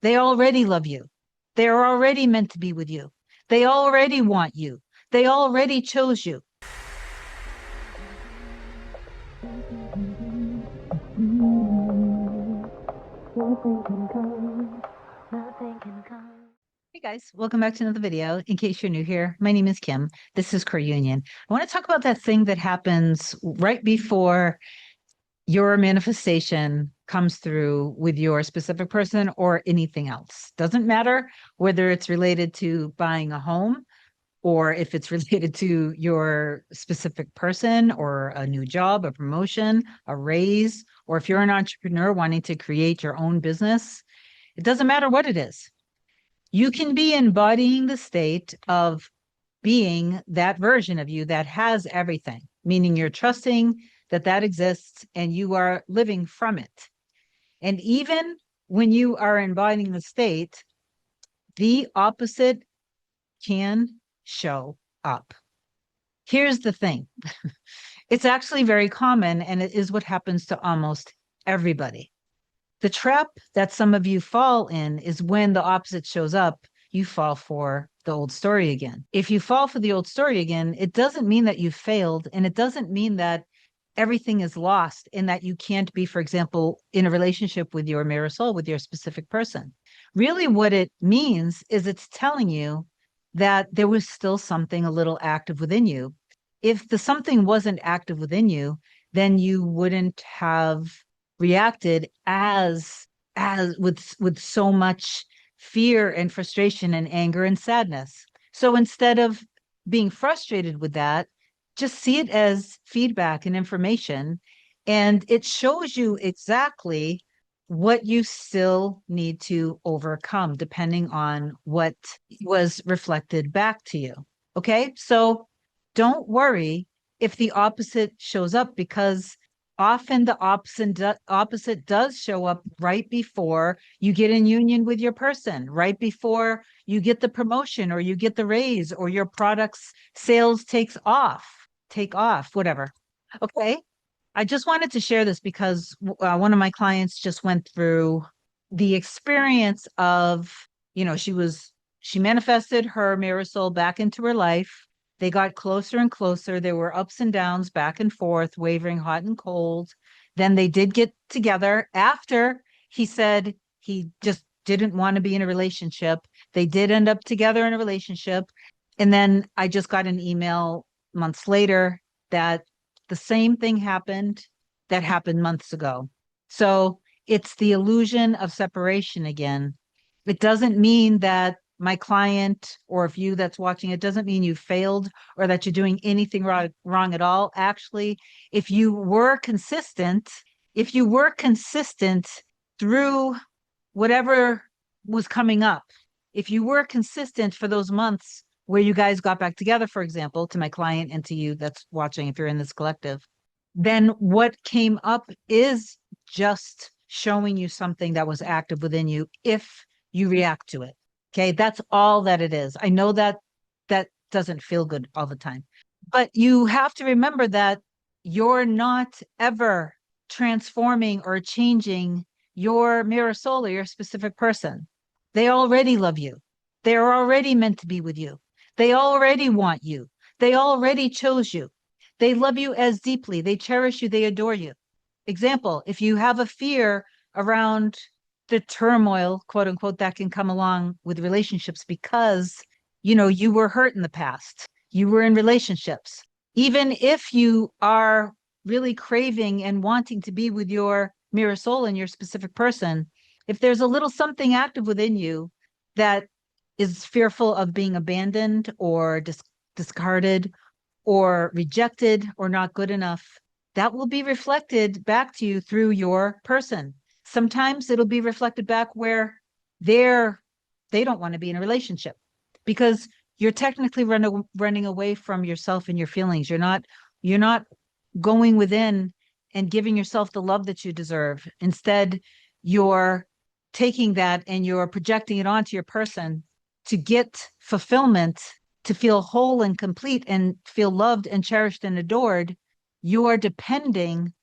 They already love you. They're already meant to be with you. They already want you. They already chose you. Hey guys, welcome back to another video. In case you're new here, my name is Kim. This is Core Union. I want to talk about that thing that happens right before your manifestation comes through with your specific person or anything else. Doesn't matter whether it's related to buying a home or if it's related to your specific person or a new job, a promotion, a raise, or if you're an entrepreneur wanting to create your own business. It doesn't matter what it is. You can be embodying the state of being that version of you that has everything, meaning you're trusting that that exists and you are living from it. And even when you are embodying the state, the opposite can show up. Here's the thing. It's actually very common, and it is what happens to almost everybody. The trap that some of you fall in is when the opposite shows up, you fall for the old story again. If you fall for the old story again, it doesn't mean that you failed, and it doesn't mean that everything is lost and that you can't be, for example, in a relationship with your mirror soul, with your specific person. Really, what it means is it's telling you that there was still something a little active within you. If the something wasn't active within you, then you wouldn't have reacted as with so much fear and frustration and anger and sadness. So instead of being frustrated with that, just see it as feedback and information, and it shows you exactly what you still need to overcome depending on what was reflected back to you. Okay, so don't worry if the opposite shows up, because often the opposite does show up right before you get in union with your person, right before you get the promotion or you get the raise or your product's sales take off, whatever. Okay. I just wanted to share this because one of my clients just went through the experience of, she manifested her mirror soul back into her life. They got closer and closer. There were ups and downs, back and forth, wavering hot and cold. Then they did get together after he said he just didn't want to be in a relationship. They did end up together in a relationship. And then I just got an email months later that the same thing happened that happened months ago. So it's the illusion of separation again. It doesn't mean that my client, or if you that's watching, it doesn't mean you failed or that you're doing anything wrong at all. Actually, if you were consistent through whatever was coming up, if you were consistent for those months where you guys got back together, for example, to my client and to you that's watching, if you're in this collective, then what came up is just showing you something that was active within you if you react to it. Okay, that's all that it is. I know that that doesn't feel good all the time, but you have to remember that you're not ever transforming or changing your mirror soul or your specific person. They already love you. They're already meant to be with you. They already want you. They already chose you. They love you as deeply. They cherish you. They adore you. Example, if you have a fear around the turmoil, quote unquote, that can come along with relationships because, you were hurt in the past, you were in relationships. Even if you are really craving and wanting to be with your mirror soul and your specific person, if there's a little something active within you that is fearful of being abandoned or discarded or rejected or not good enough, that will be reflected back to you through your person. Sometimes it'll be reflected back where they don't want to be in a relationship because you're technically running away from yourself and your feelings. You're not going within and giving yourself the love that you deserve. Instead, you're taking that and you're projecting it onto your person to get fulfillment, to feel whole and complete and feel loved and cherished and adored. You are depending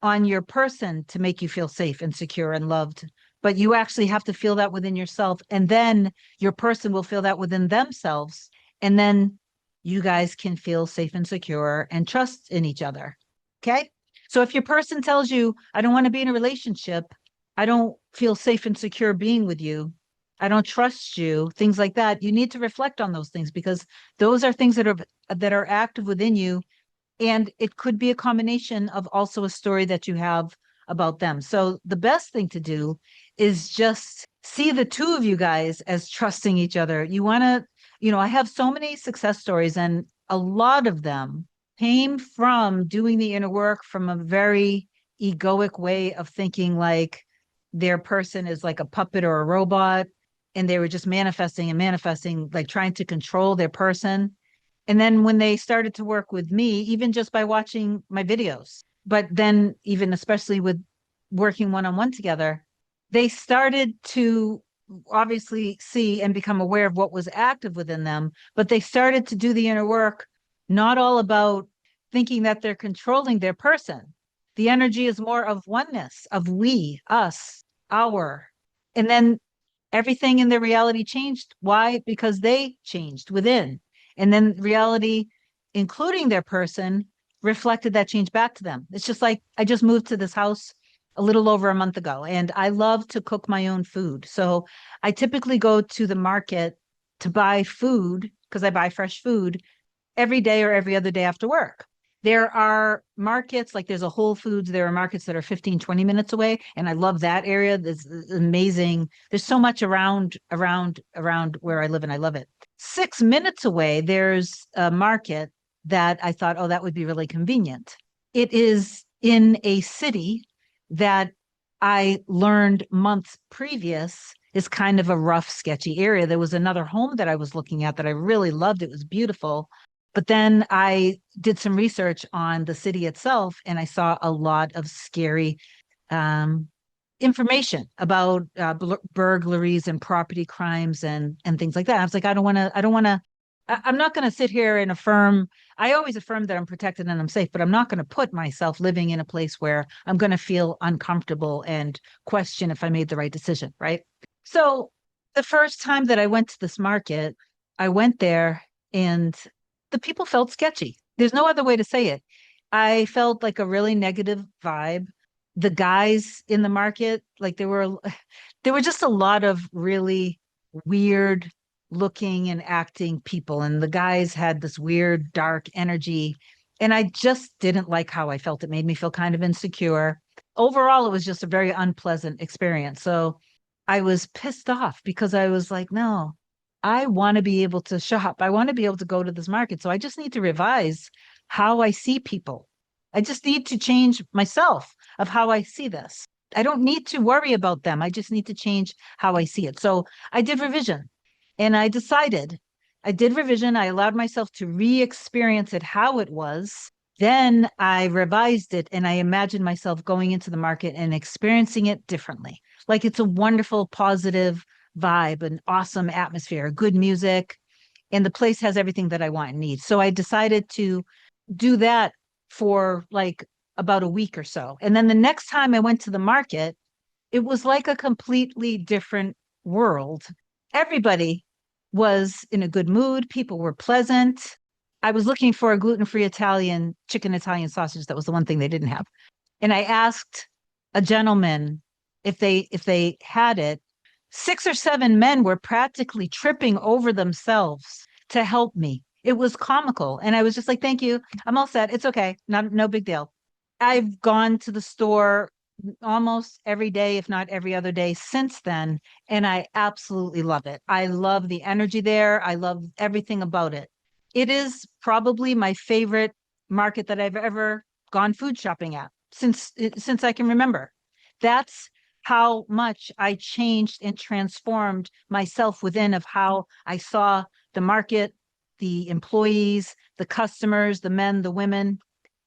on your person to make you feel safe and secure and loved but you actually have to feel that within yourself. And then your person will feel that within themselves. And then you guys can feel safe and secure and trust in each other. Okay. So if your person tells you, I don't want to be in a relationship, I don't feel safe and secure being with you, I don't trust you, things like that, you need to reflect on those things, because those are things that are active within you. And it could be a combination of also a story that you have about them. So the best thing to do is just see the two of you guys as trusting each other. You want to, I have so many success stories, and a lot of them came from doing the inner work from a very egoic way of thinking, like their person is like a puppet or a robot, and they were just manifesting and manifesting, like trying to control their person. And then when they started to work with me, even just by watching my videos, but then even especially with working one-on-one together, they started to obviously see and become aware of what was active within them, but they started to do the inner work, not all about thinking that they're controlling their person. The energy is more of oneness, of we, us, our. And then everything in their reality changed. Why? Because they changed within. And then reality, including their person, reflected that change back to them. It's just like I just moved to this house a little over a month ago, and I love to cook my own food. So I typically go to the market to buy food, because I buy fresh food every day or every other day after work. There are markets, like there's a Whole Foods, there are markets that are 15, 20 minutes away. And I love that area. There's amazing. There's so much around where I live, and I love it. 6 minutes away, there's a market that I thought, oh, that would be really convenient. It is in a city that I learned months previous is kind of a rough, sketchy area. There was another home that I was looking at that I really loved. It was beautiful. But then I did some research on the city itself, and I saw a lot of scary information about burglaries and property crimes and things like that. I was like, I don't want to. I'm not going to sit here and affirm. I always affirm that I'm protected and I'm safe, but I'm not going to put myself living in a place where I'm going to feel uncomfortable and question if I made the right decision, right? So the first time that I went to this market, I went there and the people felt sketchy. There's no other way to say it. I felt like a really negative vibe. The guys in the market, like there were just a lot of really weird looking and acting people. And the guys had this weird, dark energy. And I just didn't like how I felt. It made me feel kind of insecure. Overall, it was just a very unpleasant experience. So I was pissed off because I was like, no, I want to be able to shop. I want to be able to go to this market. So I just need to revise how I see people. I just need to change myself of how I see this. I don't need to worry about them. I just need to change how I see it. So I did revision, and I decided I did revision. I allowed myself to re-experience it how it was. Then I revised it, and I imagined myself going into the market and experiencing it differently. Like it's a wonderful, positive vibe, an awesome atmosphere, good music, and the place has everything that I want and need. So I decided to do that for like about a week or so. And then the next time I went to the market, it was like a completely different world. Everybody was in a good mood. People were pleasant. I was looking for a gluten-free Italian chicken Italian sausage. That was the one thing they didn't have. And I asked a gentleman if they had it. 6 or 7 men were practically tripping over themselves to help me. It was comical. And I was just like, thank you. I'm all set. It's okay. No big deal. I've gone to the store almost every day, if not every other day since then. And I absolutely love it. I love the energy there. I love everything about it. It is probably my favorite market that I've ever gone food shopping at since I can remember. That's how much I changed and transformed myself within of how I saw the market, the employees, the customers, the men, the women.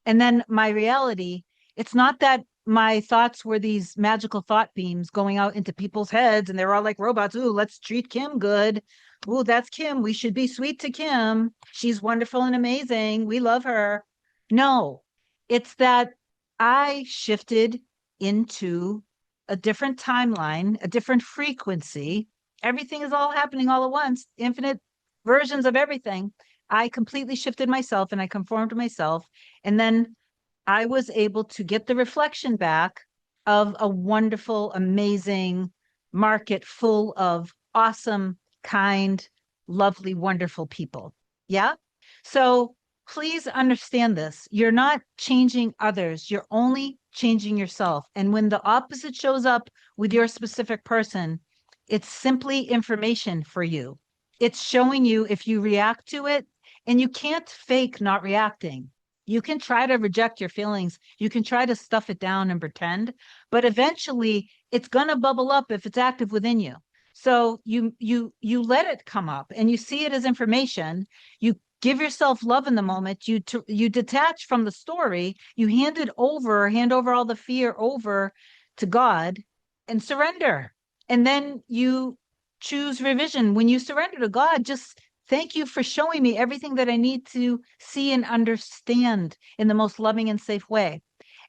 And then my reality, it's not that my thoughts were these magical thought beams going out into people's heads and they're all like robots. Ooh, let's treat Kim good. Ooh, that's Kim. We should be sweet to Kim. She's wonderful and amazing. We love her. No, it's that I shifted into a different timeline, a different frequency. Everything is all happening all at once, infinite versions of everything. I completely shifted myself and I conformed myself. And then I was able to get the reflection back of a wonderful, amazing market full of awesome, kind, lovely, wonderful people. Yeah. So please understand this. You're not changing others, you're only changing yourself. And when the opposite shows up with your specific person, it's simply information for you. It's showing you if you react to it, and you can't fake not reacting. You can try to reject your feelings. You can try to stuff it down and pretend, but eventually it's going to bubble up if it's active within you. So you let it come up and you see it as information. You give yourself love in the moment. You detach from the story. You hand over all the fear over to God and surrender. And then you choose revision. When you surrender to God, just thank you for showing me everything that I need to see and understand in the most loving and safe way.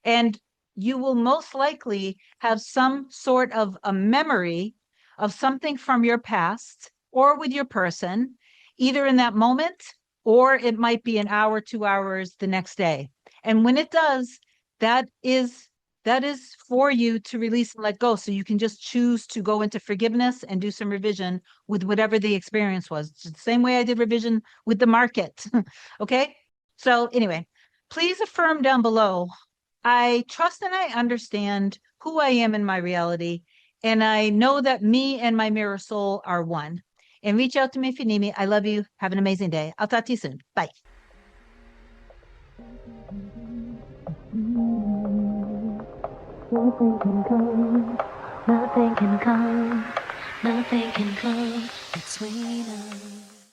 And you will most likely have some sort of a memory of something from your past or with your person, either in that moment or it might be an hour, 2 hours the next day. And when it does, that is for you to release and let go. So you can just choose to go into forgiveness and do some revision with whatever the experience was. It's the same way I did revision with the market. Okay. So anyway, please affirm down below. I trust and I understand who I am in my reality. And I know that me and my mirror soul are one. And reach out to me if you need me. I love you. Have an amazing day. I'll talk to you soon. Bye. Nothing can come, nothing can come, nothing can come between us.